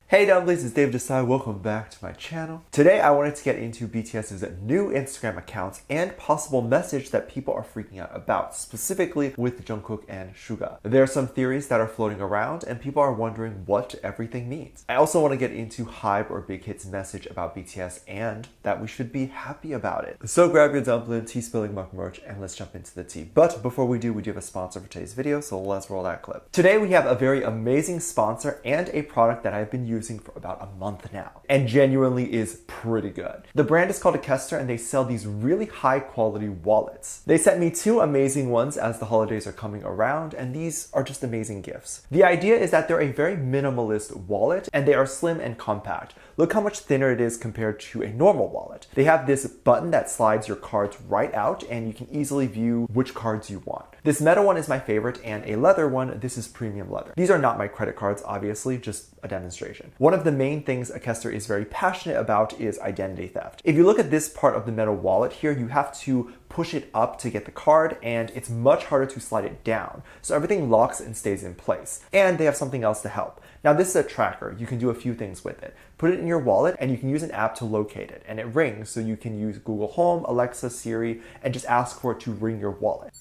Hey dumplings, it's Dave Desai. Welcome back to my channel. Today I wanted to get into BTS's new Instagram accounts and possible message that people are freaking out about, specifically with Jungkook and Suga. There are some theories that are floating around and people are wondering what everything means. I also want to get into HYBE or Big Hit's message about BTS and that we should be happy about it. So grab your dumpling, tea spilling mug merch, and let's jump into the tea. But before we do have a sponsor for today's video, so let's roll that clip. Today we have a very amazing sponsor and a product that I've been using for about a month now and genuinely is pretty good. The brand is called ACCT and they sell these really high quality wallets. They sent me two amazing ones as the holidays are coming around, and these are just amazing gifts. The idea is that they're a very minimalist wallet and they are slim and compact. Look how much thinner it is compared to a normal wallet. They have this button that slides your cards right out and you can easily view which cards you want. This metal one is my favorite, and a leather one, this is premium leather. These are not my credit cards, obviously, just a demonstration. One of the main things ACCT is very passionate about is identity theft. If you look at this part of the metal wallet here, you have to push it up to get the card, and it's much harder to slide it down. So everything locks and stays in place. And they have something else to help. Now this is a tracker. You can do a few things with it. Put it in your wallet and you can use an app to locate it. And it rings, so you can use Google Home, Alexa, Siri, and just ask for it to ring your wallet.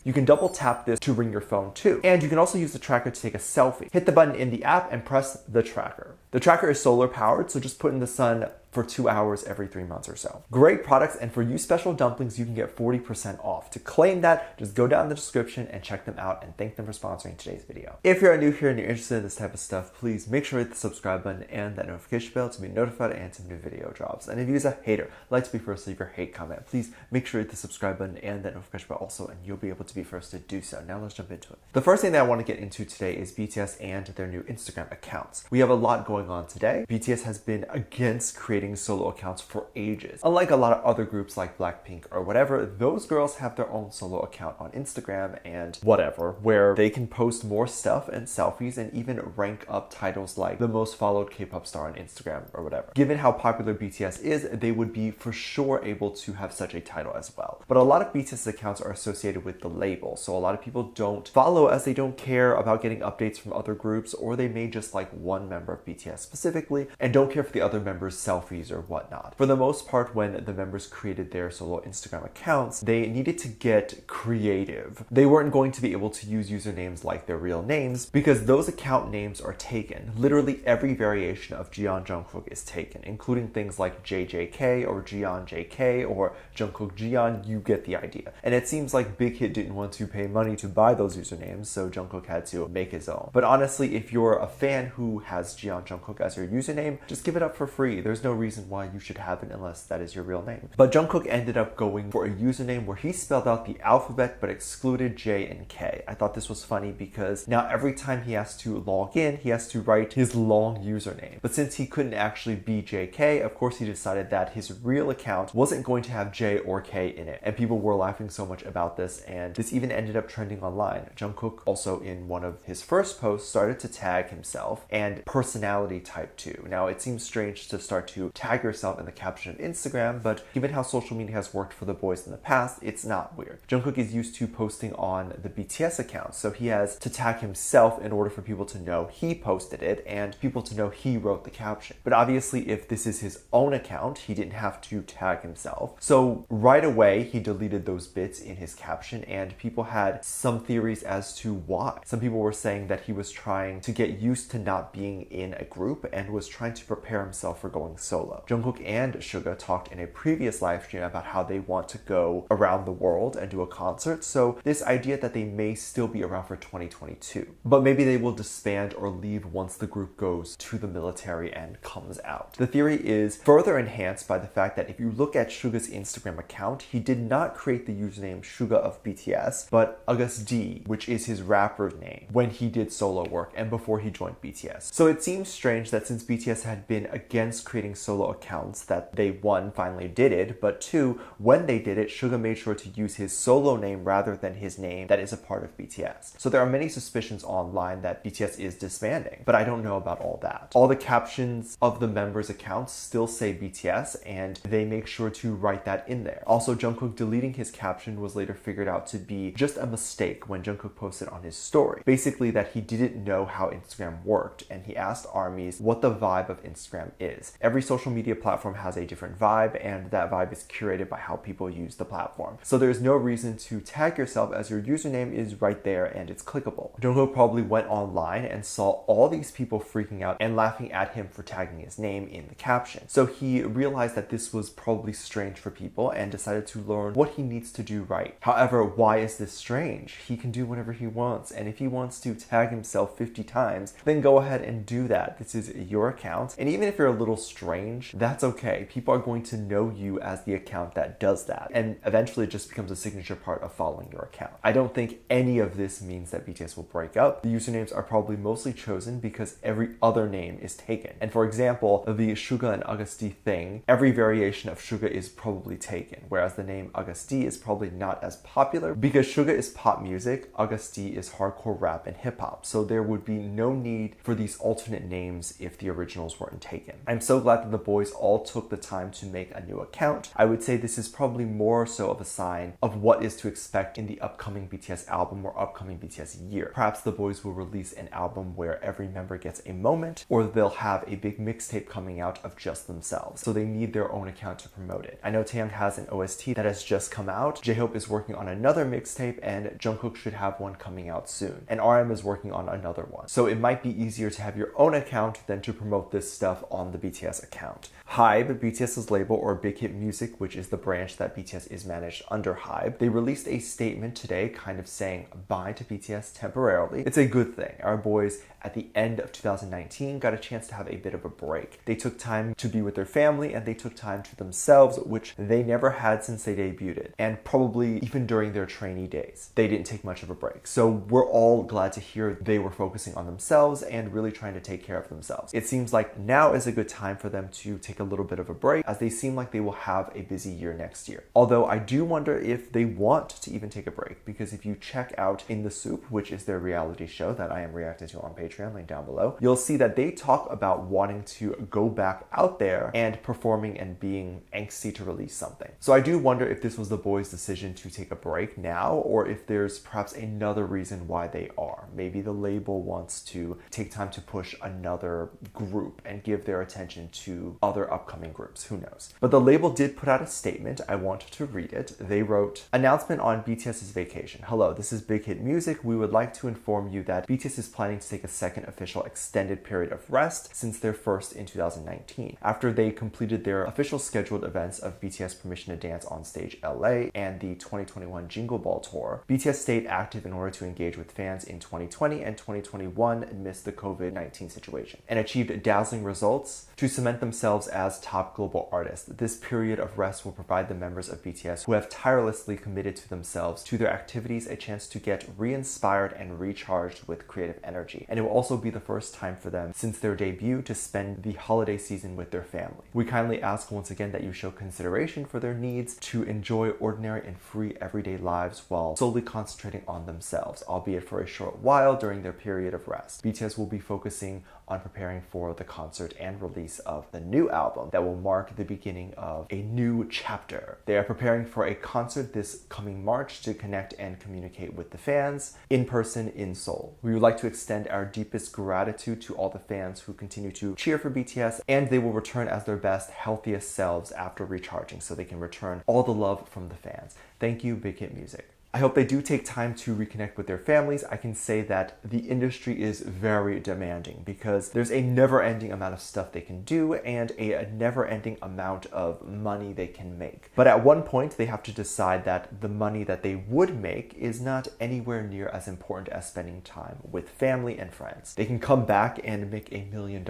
You can double tap this to ring your phone too. And you can also use the tracker to take a selfie. Hit the button in the app and press the tracker. The tracker is solar powered, so just put in the sun for 2 hours every 3 months or so. Great products, and for you special dumplings, you can get 40% off. To claim that, just go down in the description and check them out, and thank them for sponsoring today's video. If you're new here and you're interested in this type of stuff, please make sure to hit the subscribe button and that notification bell to be notified anytime new video drops. And if you're a hater, like to be first to leave your hate comment, please make sure to hit the subscribe button and that notification bell also, and you'll be able to be first to do so. Now let's jump into it. The first thing that I want to get into today is BTS and their new Instagram accounts. We have a lot going on today. BTS has been against creating solo accounts for ages. Unlike a lot of other groups like Blackpink or whatever, those girls have their own solo account on Instagram and whatever, where they can post more stuff and selfies and even rank up titles like the most followed K-pop star on Instagram or whatever. Given how popular BTS is, they would be for sure able to have such a title as well. But a lot of BTS accounts are associated with the label, so a lot of people don't follow as they don't care about getting updates from other groups, or they may just like one member of BTS specifically and don't care for the other members' selfies or whatnot. For the most part, when the members created their solo Instagram accounts, they needed to get creative. They weren't going to be able to use usernames like their real names because those account names are taken. Literally every variation of Jiyeon Jungkook is taken, including things like JJK or Jiyeon JK or Jungkook Jiyeon. You get the idea. And it seems like Big Hit didn't want to pay money to buy those usernames, so Jungkook had to make his own. But honestly, if you're a fan who has Jiyeon Jungkook as your username, just give it up for free. There's no reason why you should have it unless that is your real name. But Jungkook ended up going for a username where he spelled out the alphabet but excluded J and K. I thought this was funny because now every time he has to log in, he has to write his long username. But since he couldn't actually be JK, of course he decided that his real account wasn't going to have J or K in it. And people were laughing so much about this, and this even ended up trending online. Jungkook also in one of his first posts started to tag himself and personality type too. Now it seems strange to start to tag yourself in the caption of Instagram, but given how social media has worked for the boys in the past, it's not weird. Jungkook is used to posting on the BTS account, so he has to tag himself in order for people to know he posted it and people to know he wrote the caption. But obviously if this is his own account, he didn't have to tag himself. So right away he deleted those bits in his caption, and people had some theories as to why. Some people were saying that he was trying to get used to not being in a group and was trying to prepare himself for going solo. Jungkook and Suga talked in a previous live stream about how they want to go around the world and do a concert, so this idea that they may still be around for 2022. But maybe they will disband or leave once the group goes to the military and comes out. The theory is further enhanced by the fact that if you look at Suga's Instagram account, he did not create the username Suga of BTS, but August D, which is his rapper name when he did solo work and before he joined BTS. So it seems strange strange that since BTS had been against creating solo accounts, that they, one, finally did it, but two, when they did it, Suga made sure to use his solo name rather than his name that is a part of BTS. So there are many suspicions online that BTS is disbanding, but I don't know about all that. All the captions of the members' accounts still say BTS, and they make sure to write that in there. Also, Jungkook deleting his caption was later figured out to be just a mistake when Jungkook posted on his story. Basically that he didn't know how Instagram worked, and he asked ARMYs what the vibe of Instagram is. Every social media platform has a different vibe, and that vibe is curated by how people use the platform. So there's no reason to tag yourself as your username is right there and it's clickable. Jungkook probably went online and saw all these people freaking out and laughing at him for tagging his name in the caption. So he realized that this was probably strange for people and decided to learn what he needs to do right. However, why is this strange? He can do whatever he wants, and if he wants to tag himself 50 times, then go ahead and do that. This is your account, and even if you're a little strange, that's okay. People are going to know you as the account that does that, and eventually it just becomes a signature part of following your account. I don't think any of this means that BTS will break up. The usernames are probably mostly chosen because every other name is taken. And for example, the Suga and ACCT thing, every variation of Suga is probably taken, whereas the name ACCT is probably not as popular because Suga is pop music, ACCT is hardcore rap and hip hop. So there would be no need for these alternate names if the originals weren't taken. I'm so glad that the boys all took the time to make a new account. I would say this is probably more so of a sign of what is to expect in the upcoming BTS album or upcoming BTS year. Perhaps the boys will release an album where every member gets a moment, or they'll have a big mixtape coming out of just themselves. So they need their own account to promote it. I know Taeyang has an OST that has just come out. J-Hope is working on another mixtape, and Jungkook should have one coming out soon. And RM is working on another one. So it might be easier to have your own account than to promote this stuff on the BTS account. HYBE, BTS's label, or Big Hit Music, which is the branch that BTS is managed under HYBE, they released a statement today kind of saying bye to BTS temporarily. It's a good thing. Our boys at the end of 2019 got a chance to have a bit of a break. They took time to be with their family, and they took time to themselves, which they never had since they debuted, and probably even during their trainee days. They didn't take much of a break. So we're all glad to hear they were focusing on themselves and really trying to take care of themselves. It seems like now is a good time for them to take a little bit of a break, as they seem like they will have a busy year next year. Although I do wonder if they want to even take a break, because if you check out In the Soup, which is their reality show that I am reacting to on Patreon, link down below, you'll see that they talk about wanting to go back out there and performing and being angsty to release something. So I do wonder if this was the boys' decision to take a break now, or if there's perhaps another reason why they are. Maybe the label wants to take time to push another group and give their attention to other upcoming groups. Who knows? But the label did put out a statement. I want to read it. They wrote, "Announcement on BTS's vacation. Hello, this is Big Hit Music. We would like to inform you that BTS is planning to take a second official extended period of rest since their first in 2019. After they completed their official scheduled events of BTS Permission to Dance on Stage LA and the 2021 Jingle Ball Tour, BTS stayed active in order to engage with fans in 2020 and 2021 amidst the COVID-19 situation, and achieved dazzling results to cement themselves as top global artists. This period of rest will provide the members of BTS who have tirelessly committed to themselves to their activities a chance to get re-inspired and recharged with creative energy. And it will also be the first time for them since their debut to spend the holiday season with their family. We kindly ask once again that you show consideration for their needs to enjoy ordinary and free everyday lives while solely concentrating on themselves, albeit for a short while during their period of rest. BTS will be focusing on preparing for the concert and release of the new album that will mark the beginning of a new chapter. They are preparing for a concert this coming March to connect and communicate with the fans in person in Seoul. We would like to extend our deepest gratitude to all the fans who continue to cheer for BTS, and they will return as their best, healthiest selves after recharging, so they can return all the love from the fans. Thank you, Big Hit Music." I hope they do take time to reconnect with their families. I can say that the industry is very demanding because there's a never-ending amount of stuff they can do and a never-ending amount of money they can make. But at one point, they have to decide that the money that they would make is not anywhere near as important as spending time with family and friends. They can come back and make $1 million,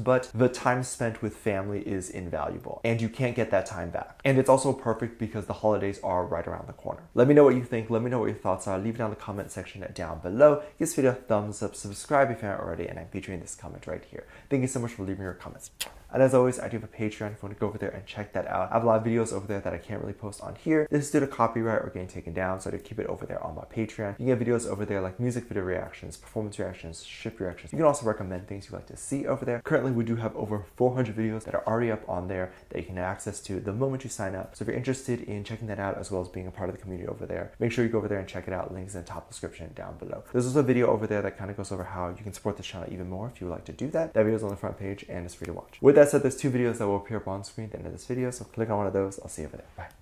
but the time spent with family is invaluable, and you can't get that time back. And it's also perfect because the holidays are right around the corner. Let me know what you think link. Let me know what your thoughts are. Leave it down in the comment section down below. Give this video a thumbs up, subscribe if you haven't already, and I'm featuring this comment right here. Thank you so much for leaving your comments. And as always, I do have a Patreon if you want to go over there and check that out. I have a lot of videos over there that I can't really post on here. This is due to copyright or getting taken down, so I do keep it over there on my Patreon. You can get videos over there like music video reactions, performance reactions, ship reactions. You can also recommend things you'd like to see over there. Currently, we do have over 400 videos that are already up on there that you can have access to the moment you sign up. So if you're interested in checking that out as well as being a part of the community over there, make sure you go over there and check it out. Links in the top description down below. There's also a video over there that kind of goes over how you can support this channel even more if you would like to do that. That video is on the front page and it's free to watch. With that said, there's 2 videos that will appear up on screen at the end of this video, so click on one of those. I'll see you over there. Bye.